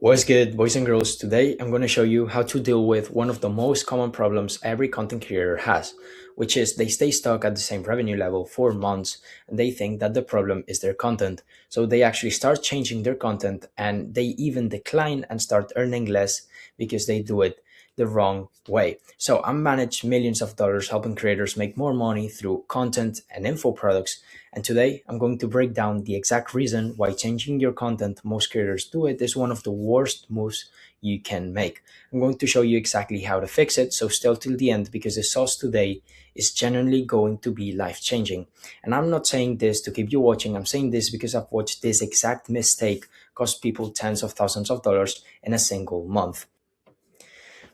What's good, boys and girls? Today I'm going to show you how to deal with one of the most common problems every content creator has, which is they stay stuck at the same revenue level for months and they think that the problem is their content. So they actually start changing their content and they even decline and start earning less because they do it the wrong way. So I manage millions of dollars helping creators make more money through content and info products. And today I'm going to break down the exact reason why changing your content, most creators do it, is one of the worst moves you can make. I'm going to show you exactly how to fix it, so stay till the end because the sauce today is genuinely going to be life changing. And I'm not saying this to keep you watching, I'm saying this because I've watched this exact mistake cost people tens of thousands of dollars in a single month.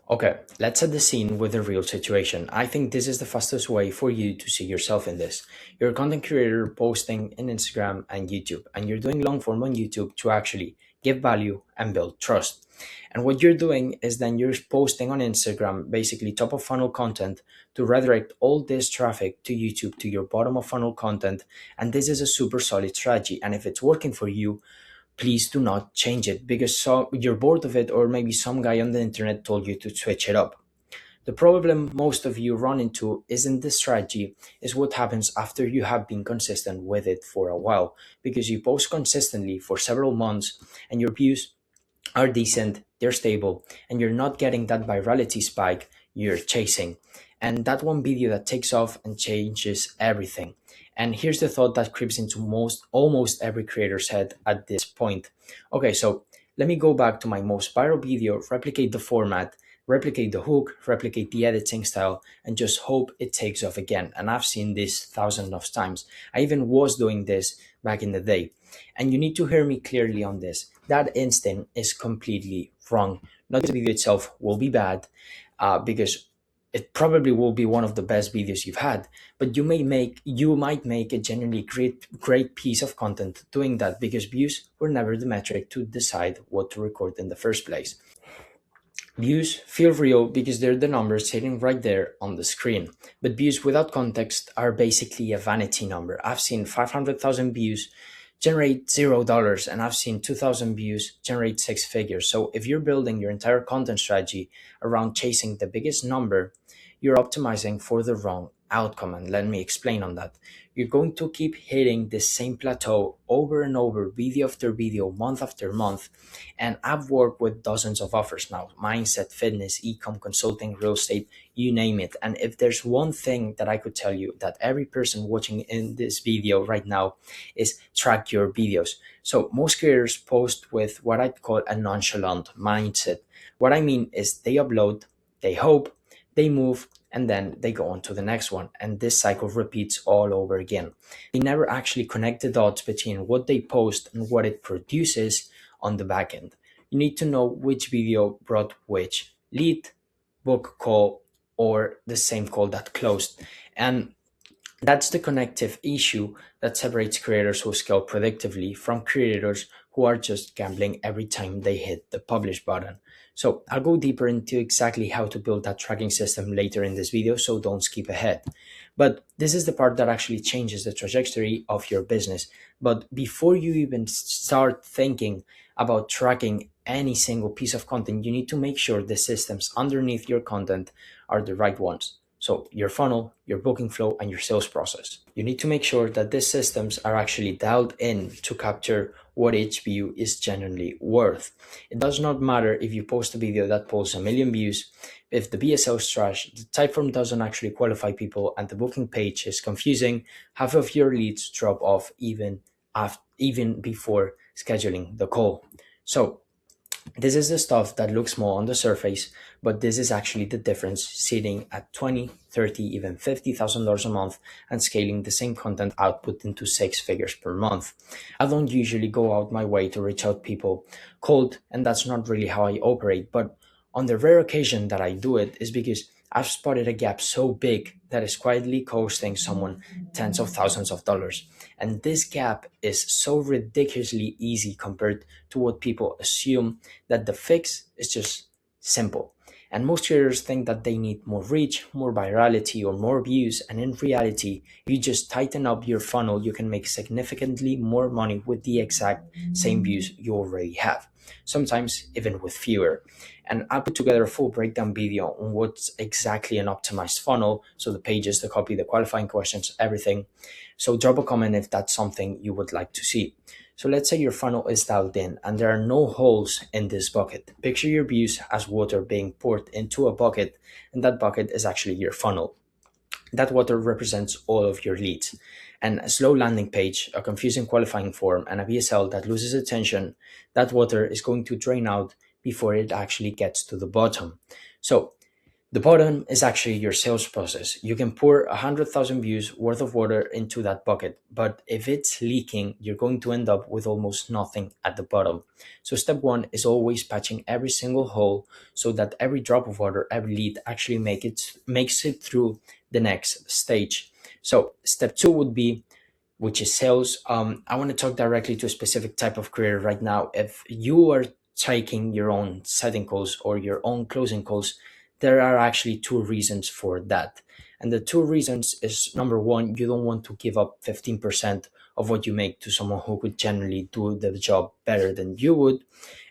Okay, let's set the scene with a real situation. I think this is the fastest way for you to see yourself in this. You're a content creator posting in Instagram and YouTube, and you're doing long form on YouTube to actually give value and build trust. And what you're doing is then you're posting on Instagram basically top of funnel content to redirect all this traffic to YouTube to your bottom of funnel content. And this is a super solid strategy. And if it's working for you, please do not change it because you're bored of it, or maybe some guy on the internet told you to switch it up. The problem most of you run into isn't the strategy, is what happens after you have been consistent with it for a while, because you post consistently for several months and your views are decent, they're stable, and you're not getting that virality spike you're chasing. And that one video that takes off and changes everything. And here's the thought that creeps into almost every creator's head at this point. Okay, so let me go back to my most viral video, replicate the format, replicate the hook, replicate the editing style, and just hope it takes off again. And I've seen this thousands of times. I even was doing this back in the day. And you need to hear me clearly on this. That instinct is completely wrong. Not the video itself will be bad, because it probably will be one of the best videos you've had, but you might make a genuinely great piece of content doing that, because views were never the metric to decide what to record in the first place. Views feel real because they're the numbers sitting right there on the screen. But views without context are basically a vanity number. I've seen 500,000 views generate $0, and I've seen 2,000 views generate six figures. So if you're building your entire content strategy around chasing the biggest number, you're optimizing for the wrong outcome. And let me explain on that. You're going to keep hitting the same plateau over and over, video after video, month after month. And I've worked with dozens of offers now: mindset, fitness, ecom, consulting, real estate, you name it. And if there's one thing that I could tell you that every person watching in this video right now is track your videos. So most creators post with what I call a nonchalant mindset. What I mean is they upload, they hope, they move, and then they go on to the next one. And this cycle repeats all over again. They never actually connect the dots between what they post and what it produces on the back end. You need to know which video brought which lead, book call, or the same call that closed. And that's the connective issue that separates creators who scale predictively from creators who are just gambling every time they hit the publish button. So I'll go deeper into exactly how to build that tracking system later in this video, so don't skip ahead. But this is the part that actually changes the trajectory of your business. But before you even start thinking about tracking any single piece of content, you need to make sure the systems underneath your content are the right ones. So your funnel, your booking flow, and your sales process. You need to make sure that these systems are actually dialed in to capture what each view is genuinely worth. It does not matter if you post a video that pulls a million views, if the BSL is trash, the Typeform doesn't actually qualify people, and the booking page is confusing, half of your leads drop off even before scheduling the call. So this is the stuff that looks small on the surface, but this is actually the difference sitting at 20, 30, even $50,000 a month and scaling the same content output into six figures per month. I don't usually go out my way to reach out people cold, and that's not really how I operate, but on the rare occasion that I do it is because I've spotted a gap so big that is quietly costing someone tens of thousands of dollars. And this gap is so ridiculously easy compared to what people assume, that the fix is just simple. And most creators think that they need more reach, more virality, or more views. And in reality, if you just tighten up your funnel, you can make significantly more money with the exact same views you already have, sometimes even with fewer. And I'll put together a full breakdown video on what's exactly an optimized funnel. So the pages, the copy, the qualifying questions, everything. So drop a comment if that's something you would like to see. So let's say your funnel is dialed in and there are no holes in this bucket. Picture your views as water being poured into a bucket, and that bucket is actually your funnel. That water represents all of your leads. And a slow landing page, a confusing qualifying form, and a VSL that loses attention, that water is going to drain out before it actually gets to the bottom. So the bottom is actually your sales process. You can pour 100,000 views worth of water into that bucket, but if it's leaking, you're going to end up with almost nothing at the bottom. So step one is always patching every single hole so that every drop of water, every lead actually makes it through the next stage. So step two would be, which is sales. I want to talk directly to a specific type of creator right now. If you are taking your own setting calls or your own closing calls, there are actually two reasons for that. And the two reasons is, number one, you don't want to give up 15% of what you make to someone who could generally do the job better than you would.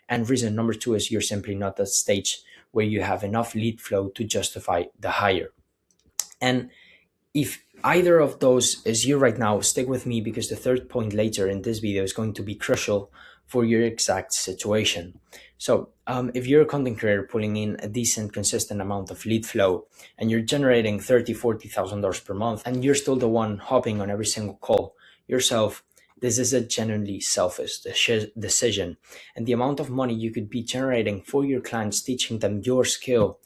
And reason number two is you're simply not at a stage where you have enough lead flow to justify the hire. And if either of those is you right now, stick with me because the third point later in this video is going to be crucial for your exact situation. So if you're a content creator pulling in a decent, consistent amount of lead flow and you're generating $30,000-$40,000 per month and you're still the one hopping on every single call yourself, this is a genuinely selfish decision. And the amount of money you could be generating for your clients teaching them your skill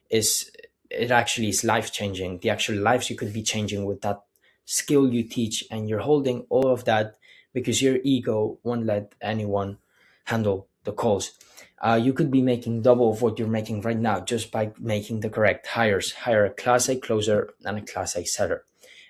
is, it actually is life changing. The actual lives you could be changing with that skill you teach, and you're holding all of that because your ego won't let anyone handle the calls. You could be making double of what you're making right now just by making the correct hires. Hire a class A closer and a class A setter.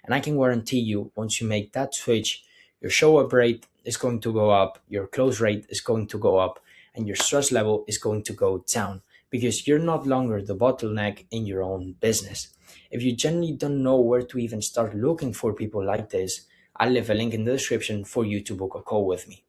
And I can guarantee you, once you make that switch, your show up rate is going to go up, your close rate is going to go up, and your stress level is going to go down because you're not longer the bottleneck in your own business. If you genuinely don't know where to even start looking for people like this, I'll leave a link in the description for you to book a call with me.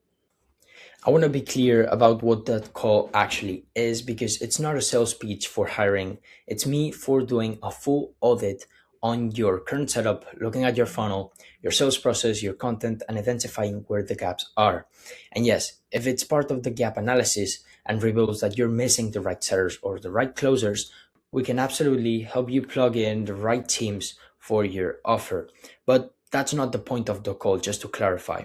I want to be clear about what that call actually is because it's not a sales pitch for hiring. It's me for doing a full audit on your current setup, looking at your funnel, your sales process, your content, and identifying where the gaps are. And yes, if it's part of the gap analysis and reveals that you're missing the right setters or the right closers, we can absolutely help you plug in the right teams for your offer. But that's not the point of the call, just to clarify.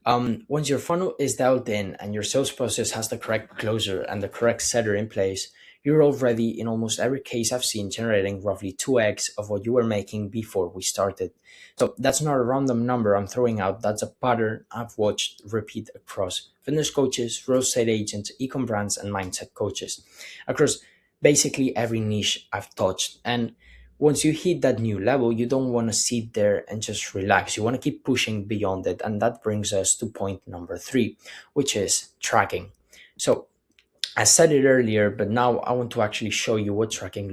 Once your funnel is dialed in and your sales process has the correct closer and the correct setter in place, you're already, in almost every case I've seen, generating roughly 2x of what you were making before we started. So that's not a random number I'm throwing out. That's a pattern I've watched repeat across fitness coaches, real estate agents, ecom brands, and mindset coaches, across basically every niche I've touched. And once you hit that new level, you don't want to sit there and just relax. You want to keep pushing beyond it. And that brings us to point number three, which is tracking. So I said it earlier, but now I want to actually show you what tracking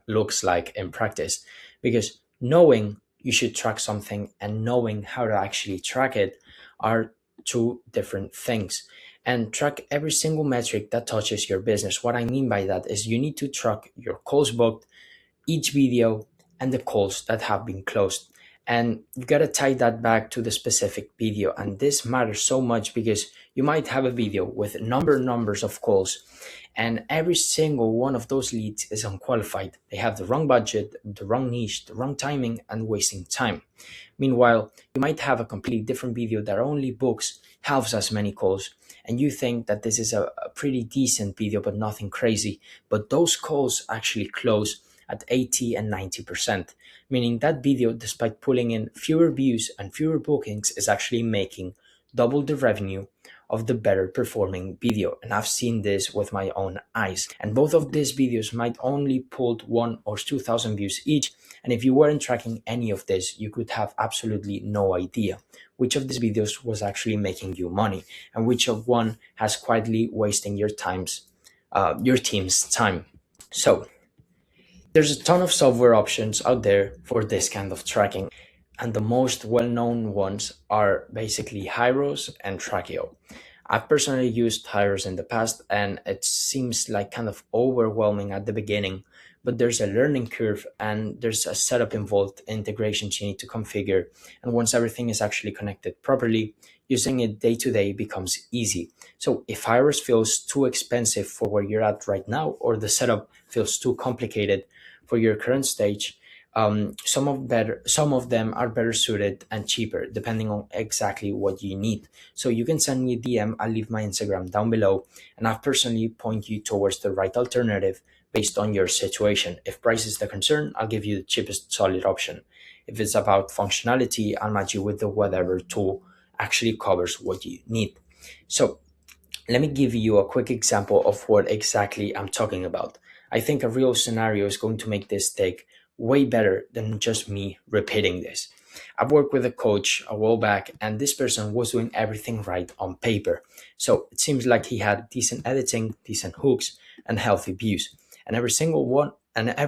looks like in practice. Because knowing you should track something and knowing how to actually track it are two different things. And track every single metric that touches your business. What I mean by that is you need to track your calls booked, each video, and the calls that have been closed. And you got to tie that back to the specific video. And this matters so much because you might have a video with numbers of calls, and every single one of those leads is unqualified. They have the wrong budget, the wrong niche, the wrong timing, and wasting time. Meanwhile, you might have a completely different video that only books half as many calls, and you think that this is a pretty decent video, but nothing crazy. But those calls actually close at 80 and 90%, meaning that video, despite pulling in fewer views and fewer bookings, is actually making double the revenue of the better performing video. And I've seen this with my own eyes. And both of these videos might only pulled 1 or 2,000 views each. And if you weren't tracking any of this, you could have absolutely no idea which of these videos was actually making you money and which of one has quietly wasting your team's time. So There's a ton of software options out there for this kind of tracking, and the most well-known ones are basically Hyros and Trackio. I've personally used Hyros in the past, and it seems like kind of overwhelming at the beginning, but there's a learning curve and there's a setup involved, integrations you need to configure, and once everything is actually connected properly, using it day to day becomes easy. So if Hyros feels too expensive for where you're at right now, or the setup feels too complicated for your current stage, some of them are better suited and cheaper depending on exactly what you need. So you can send me a DM. I'll leave my Instagram down below, and I'll personally point you towards the right alternative based on your situation. If price is the concern, I'll give you the cheapest solid option. If it's about functionality, I'll match you with the whatever tool actually covers what you need. So let me give you a quick example of what exactly I'm talking about. I think a real scenario is going to make this take way better than just me repeating this. I've worked with a coach a while back, and this person was doing everything right on paper. So it seems like he had decent editing, decent hooks, and healthy views. And every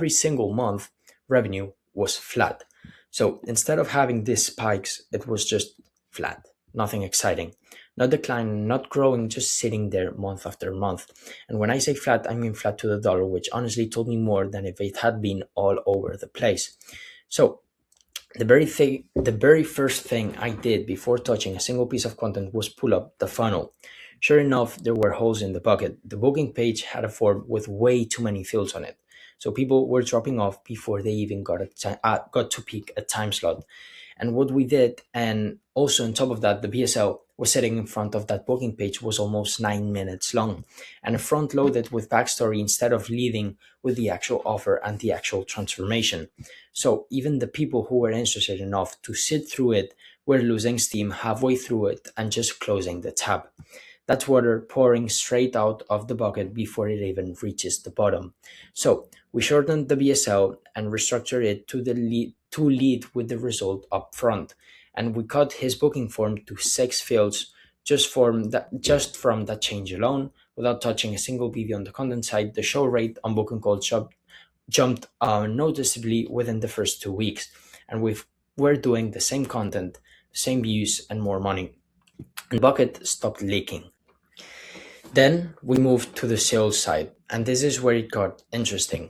single month, revenue was flat. So instead of having these spikes, it was just flat, nothing exciting. Not declining, not growing, just sitting there month after month. And when I say flat, I mean flat to the dollar, which honestly told me more than if it had been all over the place. So the very first thing I did before touching a single piece of content was pull up the funnel. Sure enough, there were holes in the bucket. The booking page had a form with way too many fields on it. So people were dropping off before they even got to pick a time slot. And what we did, and also on top of that, the BSL was sitting in front of that booking page was almost 9 minutes long, and front loaded with backstory instead of leading with the actual offer and the actual transformation. So even the people who were interested enough to sit through it were losing steam halfway through it and just closing the tab. That's water pouring straight out of the bucket before it even reaches the bottom. So we shortened the BSL and restructured it to lead with the result up front. And we cut his booking form to 6 fields just from that change alone, without touching a single video on the content side. The show rate on booking calls jumped noticeably within the first 2 weeks, and we're doing the same content, same views, and more money. And bucket stopped leaking. Then we moved to the sales side, and this is where it got interesting.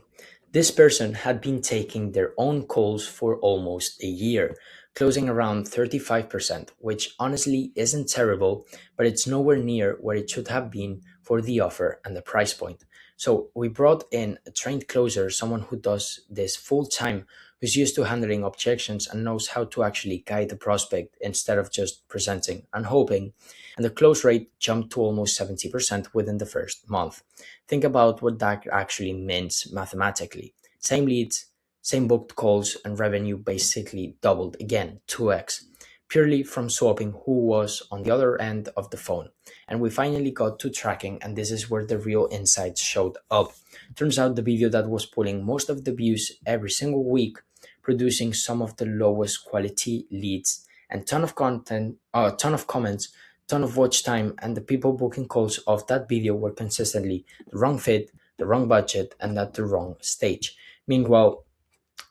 This person had been taking their own calls for almost a year, closing around 35%, which honestly isn't terrible, but it's nowhere near where it should have been for the offer and the price point. So we brought in a trained closer, someone who does this full time, who's used to handling objections and knows how to actually guide the prospect instead of just presenting and hoping, and the close rate jumped to almost 70% within the first month. Think about what that actually means mathematically. Same leads, same booked calls, and revenue basically doubled again, 2x, purely from swapping who was on the other end of the phone. And we finally got to tracking, and this is where the real insights showed up. Turns out the video that was pulling most of the views every single week, producing some of the lowest quality leads, and ton of comments, ton of watch time, and the people booking calls of that video were consistently the wrong fit, the wrong budget, and at the wrong stage. Meanwhile,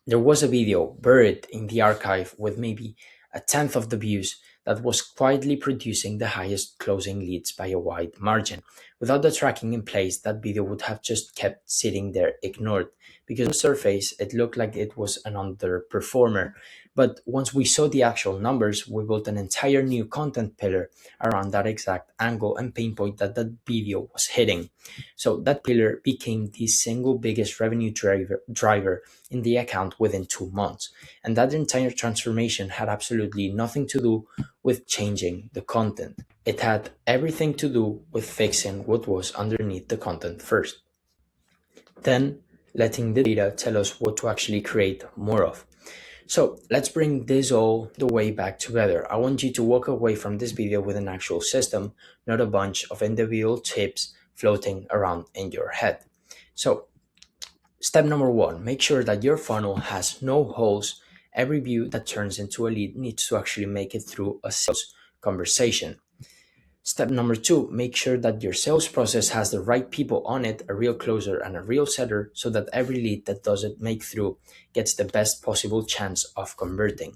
there was a video buried in the archive with maybe a tenth of the views that was quietly producing the highest closing leads by a wide margin. Without the tracking in place, that video would have just kept sitting there ignored, because on the surface it looked like it was an underperformer. But once we saw the actual numbers, we built an entire new content pillar around that exact angle and pain point that that video was hitting. So that pillar became the single biggest revenue driver in the account within 2 months. And that entire transformation had absolutely nothing to do with changing the content. It had everything to do with fixing what was underneath the content first. Then letting the data tell us what to actually create more of. So let's bring this all the way back together. I want you to walk away from this video with an actual system, not a bunch of individual tips floating around in your head. So step number one, make sure that your funnel has no holes. Every view that turns into a lead needs to actually make it through a sales conversation. Step number two, make sure that your sales process has the right people on it, a real closer and a real setter, so that every lead that doesn't make through gets the best possible chance of converting.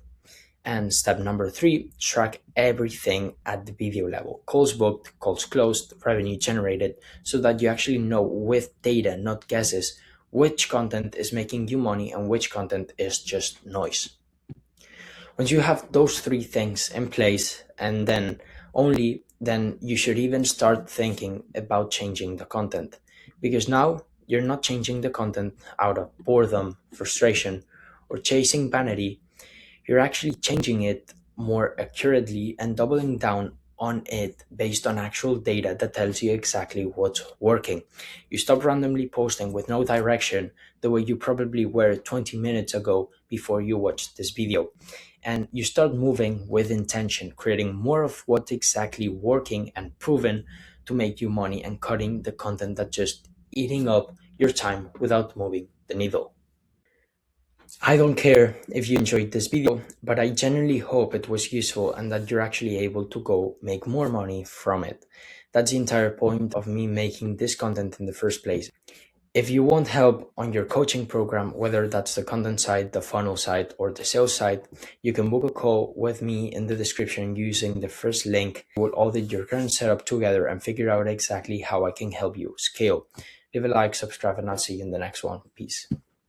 And step number three, track everything at the video level: calls booked, calls closed, revenue generated, so that you actually know with data, not guesses, which content is making you money and which content is just noise. Once you have those three things in place, and then you should even start thinking about changing the content. Because now you're not changing the content out of boredom, frustration, or chasing vanity. You're actually changing it more accurately and doubling down on it based on actual data that tells you exactly what's working. You stop randomly posting with no direction the way you probably were 20 minutes ago before you watched this video. And you start moving with intention, creating more of what's exactly working and proven to make you money, and cutting the content that just eating up your time without moving the needle. I don't care if you enjoyed this video, but I genuinely hope it was useful and that you're actually able to go make more money from it. That's the entire point of me making this content in the first place. If you want help on your coaching program, whether that's the content side, the funnel side, or the sales side, you can book a call with me in the description using the first link. We'll audit your current setup together and figure out exactly how I can help you scale. Leave a like, subscribe, and I'll see you in the next one. Peace.